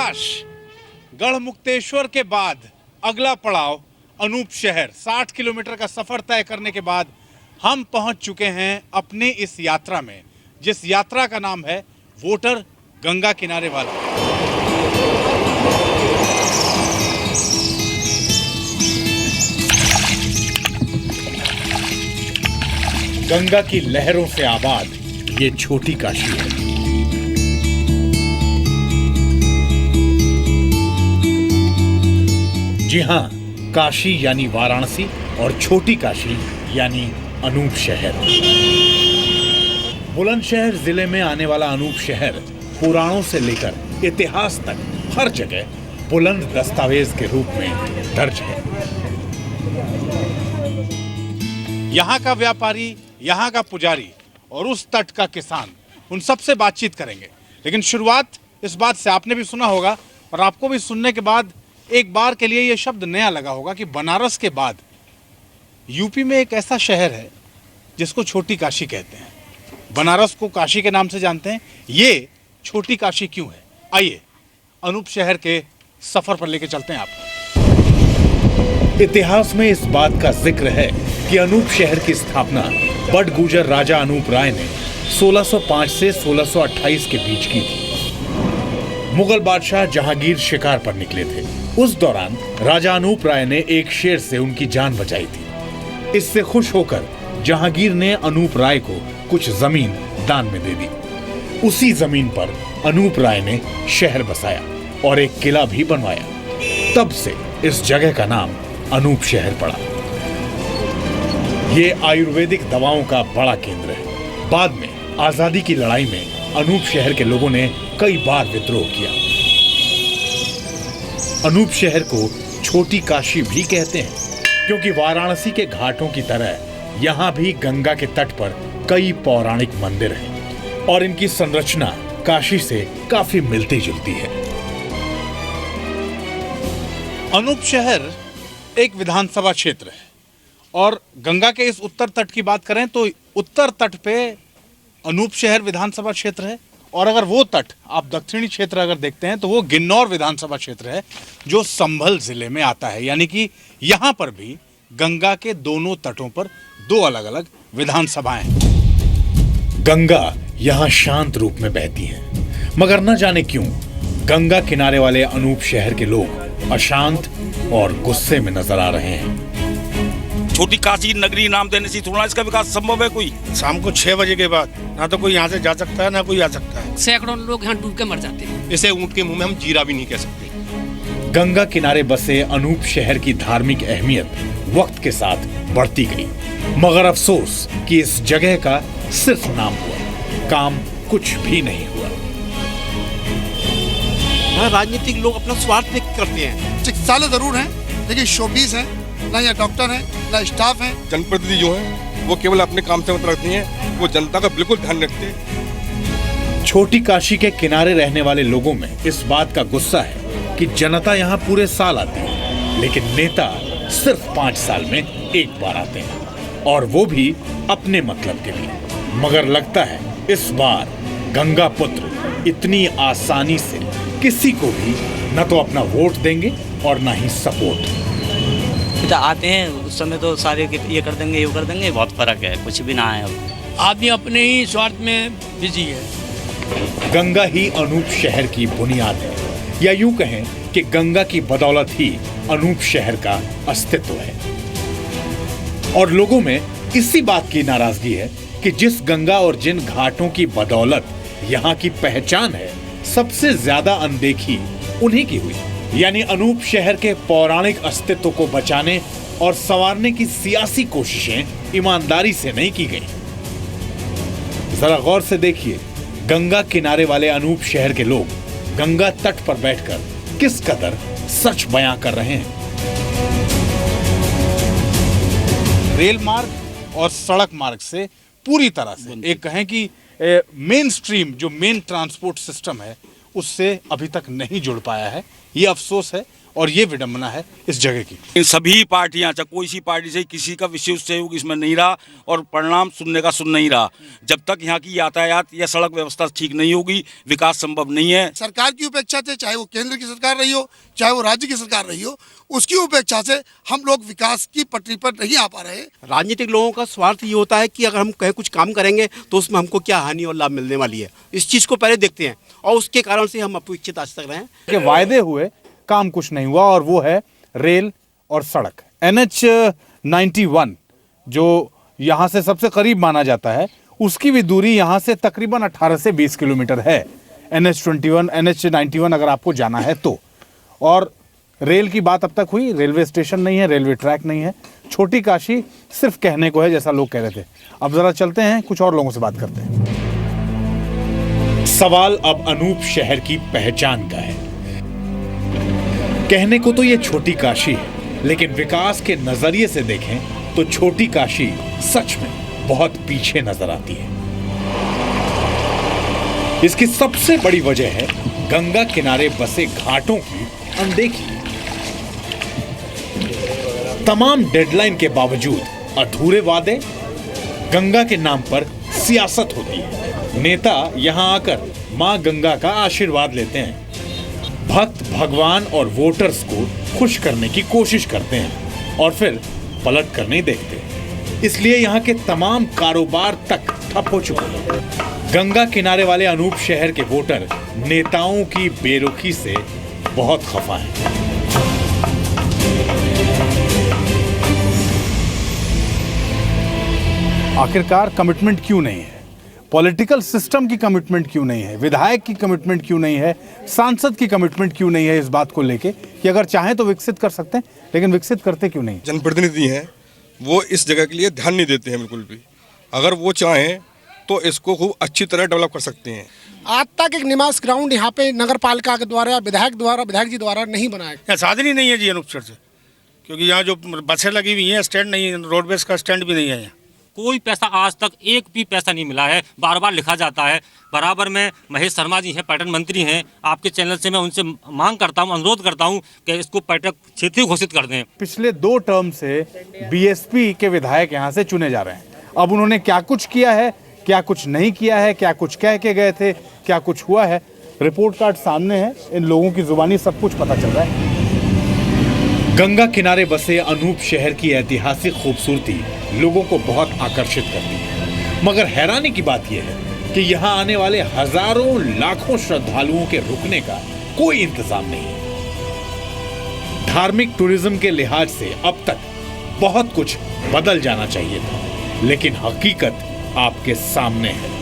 प्रकाश, गढ़मुक्तेश्वर के बाद अगला पड़ाव अनूप शहर। 60 किलोमीटर का सफर तय करने के बाद हम पहुंच चुके हैं अपने इस यात्रा में, जिस यात्रा का नाम है वोटर गंगा किनारे वाला। गंगा की लहरों से आबाद ये छोटी काशी है। जी हां, काशी यानी वाराणसी और छोटी काशी यानी अनूप शहर। बुलंदशहर जिले में आने वाला अनूप शहर पुराणों से लेकर इतिहास तक हर जगह बुलंद दस्तावेज के रूप में दर्ज है। यहाँ का व्यापारी, यहाँ का पुजारी और उस तट का किसान, उन सब से बातचीत करेंगे। लेकिन शुरुआत इस बात से, आपने भी सुना होगा और आपको भी सुनने के बाद एक बार के लिए ये शब्द नया लगा होगा कि बनारस के बाद यूपी में एक ऐसा शहर है जिसको छोटी काशी कहते हैं। बनारस को काशी के नाम से जानते हैं, ये छोटी काशी क्यों है? आइए अनूप शहर के सफर पर लेके चलते हैं आपको। इतिहास में इस बात का जिक्र है कि अनूप शहर की स्थापना बडगुजर राजा अनूप राय ने 1605 से 1628 के बीच की थी। मुगल बादशाह जहांगीर शिकार पर निकले थे। उस दौरान राजा अनूप राय ने एक शेर से उनकी जान बचाई थी। इससे खुश होकर जहांगीर ने अनूप राय को कुछ जमीन दान में दे दी। उसी जमीन पर अनूप राय ने शहर बसाया और एक किला भी बनवाया। तब से इस जगह का नाम अनूप शहर पड़ा। ये आयुर्वेदिक दवाओं का बड़ा केंद्र है। बाद में आजादी की लड़ाई में अनूप शहर के लोगों ने कई बार विद्रोह किया। अनूप शहर को छोटी काशी भी कहते हैं क्योंकि वाराणसी के घाटों की तरह यहाँ भी गंगा के तट पर कई पौराणिक मंदिर हैं और इनकी संरचना काशी से काफी मिलती जुलती है। अनूप शहर एक विधानसभा क्षेत्र है और गंगा के इस उत्तर तट की बात करें तो उत्तर तट पे अनूप शहर विधानसभा क्षेत्र है और अगर वो तट आप दक्षिणी क्षेत्र अगर देखते हैं तो वो गिन्नौर विधानसभा क्षेत्र है जो संभल जिले में आता है। यानी कि यहाँ पर भी गंगा के दोनों तटों पर दो अलग अलग विधानसभाएं हैं। गंगा यहाँ शांत रूप में बहती है, मगर न जाने क्यों गंगा किनारे वाले अनूप शहर के लोग अशांत और गुस्से में नजर आ रहे हैं। छोटी काशी नगरी नाम देने से थोड़ा इसका विकास संभव है? कोई शाम को 6 बजे के बाद ना तो कोई यहाँ से जा सकता है ना कोई आ सकता है। सैकड़ों लोग यहाँ डूब के मर जाते हैं। इसे ऊंट के मुंह में हम जीरा भी नहीं कह सकते। गंगा किनारे बसे अनूप शहर की धार्मिक अहमियत वक्त के साथ बढ़ती गई, मगर अफसोस कि इस जगह का सिर्फ नाम हुआ, काम कुछ भी नहीं हुआ। राजनीतिक लोग अपना स्वार्थ व्यक्त करते हैं। चिकित्सालय जरूर हैं, लेकिन शोबीज हैं, ना यहाँ डॉक्टर हैं, ना स्टाफ हैं। जनप्रतिनिधि जो है वो केवल अपने काम से मतलब रखती हैं, वो जनता का बिल्कुल ध्यान रखते हैं। छोटी काशी के किनारे रहने वाले लोगों में इस बात का गुस्सा है कि जनता यहाँ पूरे साल आती है, लेकिन नेता सिर्फ 5 साल में एक बार आते हैं और वो भी अपने मतलब के लिए। मगर लगता है इस बार गंगा पुत्र इतनी आसानी से किसी को भी न तो अपना वोट देंगे और न ही सपोर्ट। आते हैं उस समय तो सारे ये कर देंगे, ये कर देंगे, बहुत फर्क है, कुछ भी ना है। अब आदमी अपने ही स्वार्थ में बिजी है। गंगा ही अनूप शहर की बुनियाद है, या यूं कहें कि गंगा की बदौलत ही अनूप शहर का अस्तित्व है। और लोगों में इसी बात की नाराजगी है कि जिस गंगा और जिन घाटों की बदौलत यहाँ की पहचान है, सबसे ज्यादा अनदेखी उन्हीं की हुई। यानी अनूप शहर के पौराणिक अस्तित्व को बचाने और संवारने की सियासी कोशिशें ईमानदारी से नहीं की गई। जरा गौर से देखिए, गंगा किनारे वाले अनूप शहर के लोग गंगा तट पर बैठकर किस कदर सच बयां कर रहे हैं। रेल मार्ग और सड़क मार्ग से पूरी तरह से एक कहें कि मेन स्ट्रीम जो मेन ट्रांसपोर्ट सिस्टम है उससे अभी तक नहीं जुड़ पाया है। ये अफसोस है और ये विडंबना है इस जगह की। इन सभी पार्टियां, चाहे कोई सी पार्टी से, किसी का विशेष सहयोग इसमें नहीं रहा और परिणाम सुनने का सुन नहीं रहा। जब तक यहाँ की यातायात या सड़क व्यवस्था ठीक नहीं होगी, विकास संभव नहीं है। सरकार की उपेक्षा से, चाहे वो केंद्र की सरकार रही हो, चाहे वो राज्य की सरकार रही हो, उसकी उपेक्षा से हम लोग विकास की पटरी पर नहीं आ पा रहे। राजनीतिक लोगों का स्वार्थ ये होता है कि अगर हम कहीं कुछ काम करेंगे तो उसमें हमको क्या हानि और लाभ मिलने वाली है, इस चीज़ को पहले देखते हैं और उसके कारण से हम अपेक्षित आज तक रहे हैं कि वायदे हुए, काम कुछ नहीं हुआ, और वो है रेल और सड़क। NH-91 जो यहाँ से सबसे करीब माना जाता है, उसकी भी दूरी यहाँ से तकरीबन 18 से 20 किलोमीटर है। NH-91 अगर आपको जाना है तो। और रेल की बात अब तक हुई, रेलवे स्टेशन नहीं है, रेलवे ट्रैक नहीं है। छोटी काशी सिर्फ कहने को है, जैसा लोग कह रहे थे। अब जरा चलते हैं, कुछ और लोगों से बात करते हैं। सवाल अब अनूप शहर की पहचान का है। कहने को तो ये छोटी काशी है, लेकिन विकास के नजरिए से देखें तो छोटी काशी सच में बहुत पीछे नजर आती है। इसकी सबसे बड़ी वजह है गंगा किनारे बसे घाटों की अनदेखी। तमाम डेडलाइन के बावजूद अधूरे वादे, गंगा के नाम पर सियासत होती है। नेता यहां आकर मां गंगा का आशीर्वाद लेते हैं, भक्त भगवान और वोटर्स को खुश करने की कोशिश करते हैं और फिर पलट कर नहीं देखते। इसलिए यहाँ के तमाम कारोबार तक ठप हो चुके हैं। गंगा किनारे वाले अनूप शहर के वोटर नेताओं की बेरुखी से बहुत खफा हैं। आखिरकार कमिटमेंट क्यों नहीं है? पॉलिटिकल सिस्टम की कमिटमेंट क्यों नहीं है? विधायक की कमिटमेंट क्यों नहीं है? सांसद की कमिटमेंट क्यों नहीं है इस बात को लेके कि अगर चाहें तो विकसित कर सकते हैं, लेकिन विकसित करते क्यों नहीं? जनप्रतिनिधि हैं, वो इस जगह के लिए ध्यान नहीं देते हैं बिल्कुल भी। अगर वो चाहें तो इसको खूब अच्छी तरह डेवलप कर सकते हैं। आज तक एक निवास ग्राउंड यहाँ पे नगर पालिका के द्वारा, विधायक जी द्वारा नहीं बनाया। यहाँ साधन ही नहीं है जी अनूप शहर से, क्योंकि यहाँ जो बसें लगी हुई हैं, स्टैंड नहीं है, रोडवेज का स्टैंड भी नहीं है यहाँ। कोई पैसा आज तक एक भी पैसा नहीं मिला है। बार बार लिखा जाता है। बराबर में महेश शर्मा जी हैं, पर्यटन मंत्री हैं, आपके चैनल से मैं उनसे मांग करता हूं, अनुरोध करता हूं कि इसको पर्यटक क्षेत्र घोषित कर दें। पिछले 2 टर्म से बीएसपी के विधायक यहाँ से चुने जा रहे हैं। अब उन्होंने क्या कुछ किया है, क्या कुछ नहीं किया है, क्या कुछ कह के गए थे, क्या कुछ हुआ है, रिपोर्ट कार्ड सामने है। इन लोगों की जुबानी सब कुछ पता चल रहा है। गंगा किनारे बसे अनूप शहर की ऐतिहासिक खूबसूरती लोगों को बहुत आकर्षित करती है, मगर हैरानी की बात यह है कि यहाँ आने वाले हजारों लाखों श्रद्धालुओं के रुकने का कोई इंतजाम नहीं है। धार्मिक टूरिज्म के लिहाज से अब तक बहुत कुछ बदल जाना चाहिए था, लेकिन हकीकत आपके सामने है।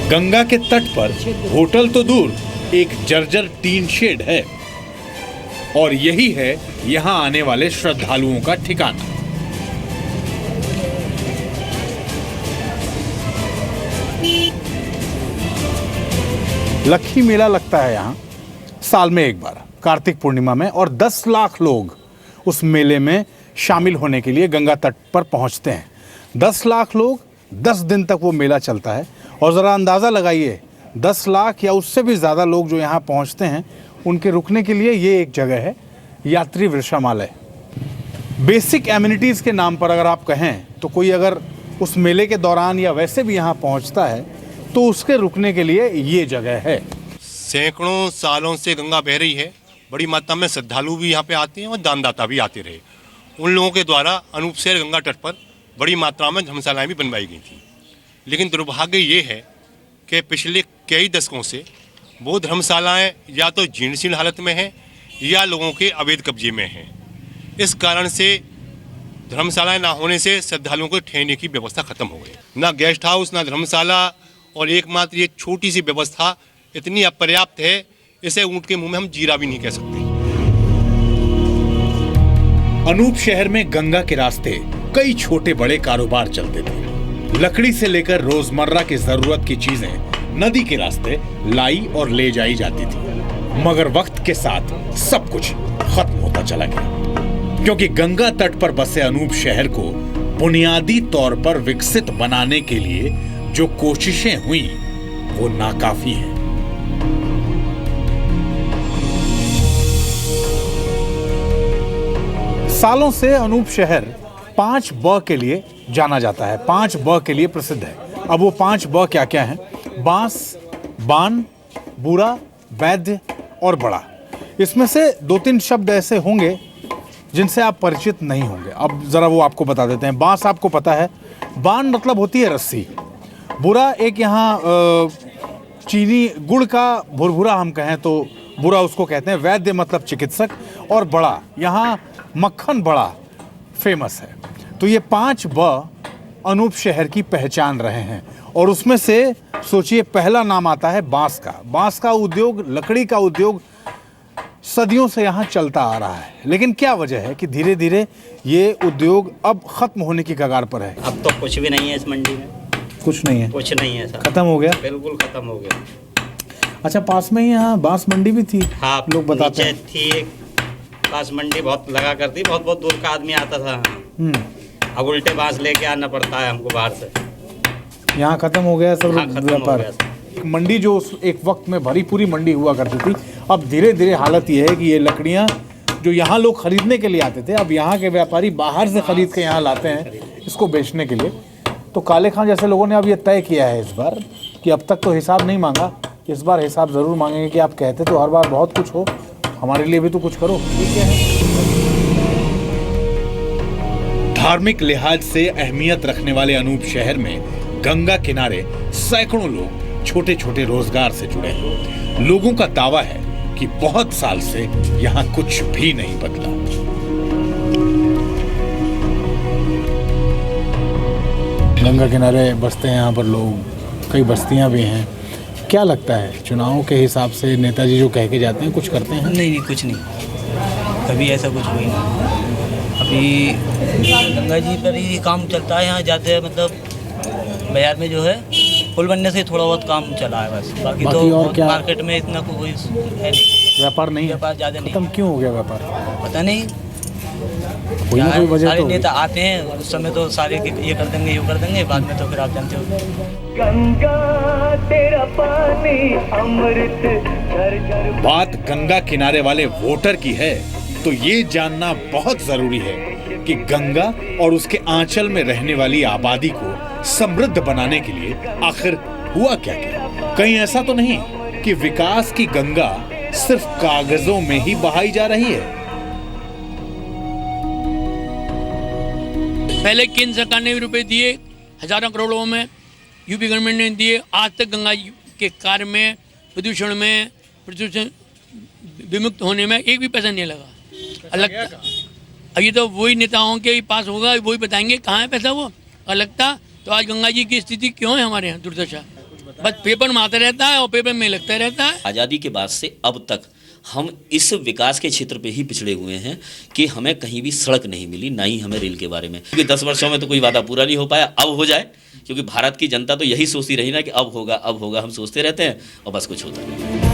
गंगा के तट पर होटल तो दूर, एक जर्जर टीन शेड है और यही है यहां आने वाले श्रद्धालुओं का ठिकाना। लक्खी मेला लगता है यहां साल में एक बार, कार्तिक पूर्णिमा में, और 10 लाख लोग उस मेले में शामिल होने के लिए गंगा तट पर पहुंचते हैं। 10 लाख लोग, 10 दिन तक वो मेला चलता है। और जरा अंदाजा लगाइए, 10 लाख या उससे भी ज़्यादा लोग जो यहाँ पहुँचते हैं, उनके रुकने के लिए ये एक जगह है, यात्री वृषामालय। बेसिक एमिनिटीज़ के नाम पर अगर आप कहें तो कोई अगर उस मेले के दौरान या वैसे भी यहाँ पहुँचता है तो उसके रुकने के लिए ये जगह है। सैकड़ों सालों से गंगा बह रही है, बड़ी मात्रा में श्रद्धालु भी यहाँ पे आते हैं और दानदाता भी आते रहे। उन लोगों के द्वारा अनूप शहर गंगा तट पर बड़ी मात्रा में धर्मशालाएँ भी बनवाई गई थी। लेकिन दुर्भाग्य ये है कि पिछले कई दशकों से वो धर्मशालाएँ या तो जीर्ण हालत में हैं या लोगों के अवैध कब्जे में हैं। इस कारण से धर्मशालाएँ ना होने से श्रद्धालुओं को ठहरने की व्यवस्था खत्म हो गई। ना गेस्ट हाउस, ना धर्मशाला, और एकमात्र ये छोटी सी व्यवस्था इतनी अपर्याप्त है, इसे ऊँट के मुंह में हम जीरा भी नहीं कह सकते। अनूप शहर में गंगा के रास्ते कई छोटे बड़े कारोबार चलते थे। लकड़ी से लेकर रोजमर्रा की जरूरत की चीजें नदी के रास्ते लाई और ले जाई जाती थी, मगर वक्त के साथ सब कुछ खत्म होता चला गया, क्योंकि गंगा तट पर बसे अनूप शहर को बुनियादी तौर पर विकसित बनाने के लिए जो कोशिशें हुई वो नाकाफी हैं। सालों से अनूप शहर 5 ब के लिए जाना जाता है, 5 ब के लिए प्रसिद्ध है। अब वो 5 ब क्या क्या हैं? बांस, बान, बुरा, वैद्य और बड़ा। इसमें से 2-3 शब्द ऐसे होंगे जिनसे आप परिचित नहीं होंगे। अब ज़रा वो आपको बता देते हैं। बांस आपको पता है, बान मतलब होती है रस्सी। बुरा एक यहाँ चीनी गुड़ का भुरभुरा हम कहें तो बुरा उसको कहते हैं। वैद्य मतलब चिकित्सक। और बड़ा, यहाँ मक्खन बड़ा फेमस है। तो ये 5 ब अनूप शहर की पहचान रहे हैं। और उसमें से सोचिए पहला नाम आता है बांस का। बांस का उद्योग, लकड़ी का उद्योग सदियों से यहाँ चलता आ रहा है। लेकिन क्या वजह है कि धीरे धीरे ये उद्योग अब खत्म होने की कगार पर है? अब तो कुछ भी नहीं है इस मंडी में, कुछ नहीं है, कुछ नहीं है सर, खत्म हो गया, बिल्कुल खत्म हो गया। अच्छा, पास में ही यहाँ बांस मंडी भी थी? हाँ, लोग बताते हैं थी एक बांस मंडी, बहुत लगा करती, बहुत बहुत दूर का आदमी आता था। अब उल्टे बांस लेके आना पड़ता है हमको बाहर से। यहाँ खत्म हो गया सब व्यापार। मंडी जो एक वक्त में भरी पूरी मंडी हुआ करती थी, अब धीरे धीरे हालत ये है कि ये लकड़ियाँ जो यहाँ लोग खरीदने के लिए आते थे, अब यहाँ के व्यापारी बाहर से खरीद के यहाँ लाते हैं इसको बेचने के लिए। तो काले खां जैसे लोगों ने अब ये तय किया है इस बार कि अब तक तो हिसाब नहीं मांगा, इस बार हिसाब ज़रूर मांगेंगे कि आप कहते तो हर बार बहुत कुछ हो, हमारे लिए भी तो कुछ करो। ठीक है। धार्मिक लिहाज से अहमियत रखने वाले अनूप शहर में गंगा किनारे सैकड़ों लोग छोटे छोटे रोजगार से जुड़े हैं। लोगों का दावा है कि बहुत साल से यहाँ कुछ भी नहीं बदला। गंगा किनारे बसते हैं यहाँ पर लोग, कई बस्तियाँ भी हैं। क्या लगता है चुनावों के हिसाब से नेताजी जो कह के जाते हैं कुछ करते हैं? नहीं, कुछ नहीं, कभी ऐसा कुछ हुई नहीं। अभी गंगा जी पर ही काम चलता है, यहाँ जाते हैं, मतलब बाजार में जो है पुल बनने से थोड़ा बहुत काम चला है बस। बाकी तो और क्या मार्केट में इतना कोई है नहीं, व्यापार नहीं है, व्यापार ज़्यादा नहीं। खत्म क्यों हो गया व्यापार? पता नहीं, कोई ना कोई वजह सारे तो नेता आते हैं उस समय तो सारे ये कर देंगे, ये कर देंगे, बाद में तो फिर आप जानते हो। गंगा तेरा पानी अमृत घर घर। बात गंगा किनारे वाले वोटर की है तो ये जानना बहुत जरूरी है कि गंगा और उसके आंचल में रहने वाली आबादी को समृद्ध बनाने के लिए आखिर हुआ क्या क्या? कहीं ऐसा तो नहीं कि विकास की गंगा सिर्फ कागजों में ही बहाई जा रही है? पहले केंद्र सरकार ने भी रुपए दिए हजारों करोड़ों में, यूपी गवर्नमेंट ने दिए, आज तक गंगा के कार्य में, प्रदूषण विमुक्त होने में एक भी पैसा नहीं लगा। अलग अब ये तो वही नेताओं के पास होगा, वही बताएंगे कहाँ है पैसा। वो अलगता तो आज गंगा जी की स्थिति क्यों है हमारे यहाँ दुर्दशा? बस पेपर में आता रहता है और पेपर में लगता रहता है। आज़ादी के बाद से अब तक हम इस विकास के क्षेत्र पे ही पिछड़े हुए हैं कि हमें कहीं भी सड़क नहीं मिली, ना ही हमें रेल के बारे में। क्योंकि 10 वर्षों में तो कोई वादा पूरा नहीं हो पाया, अब हो जाए, क्योंकि भारत की जनता तो यही सोचती रही ना कि अब होगा अब होगा, हम सोचते रहते हैं और बस कुछ होता नहीं।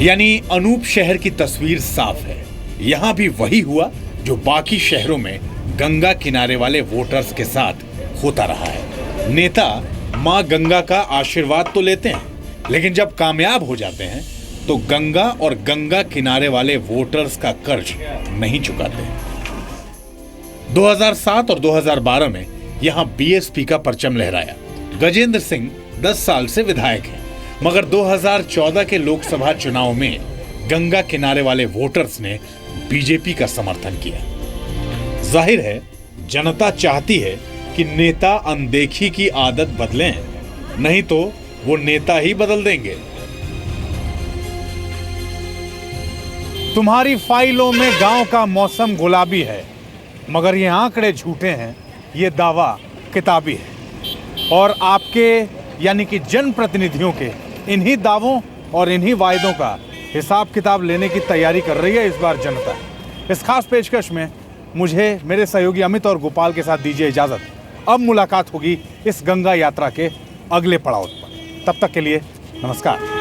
यानी अनूप शहर की तस्वीर साफ है, यहाँ भी वही हुआ जो बाकी शहरों में गंगा किनारे वाले वोटर्स के साथ होता रहा है। नेता माँ गंगा का आशीर्वाद तो लेते हैं, लेकिन जब कामयाब हो जाते हैं तो गंगा और गंगा किनारे वाले वोटर्स का कर्ज नहीं चुकाते। 2007 और 2012 में यहां बीएसपी का परचम लहराया। गजेंद्र सिंह 10 साल से विधायक हैं, मगर 2014 के लोकसभा चुनाव में गंगा किनारे वाले वोटर्स ने बीजेपी का समर्थन किया। जाहिर है जनता चाहती है कि नेता अनदेखी की आदत बदलें, नहीं तो वो नेता ही बदल देंगे। तुम्हारी फाइलों में गांव का मौसम गुलाबी है, मगर ये आंकड़े झूठे हैं, ये दावा किताबी है। और आपके यानी कि जनप्रतिनिधियों के इन्हीं दावों और इन्हीं वायदों का हिसाब किताब लेने की तैयारी कर रही है इस बार जनता। इस खास पेशकश में मुझे मेरे सहयोगी अमित और गोपाल के साथ दीजिए इजाजत। अब मुलाकात होगी इस गंगा यात्रा के अगले पड़ाव पर। तब तक के लिए नमस्कार।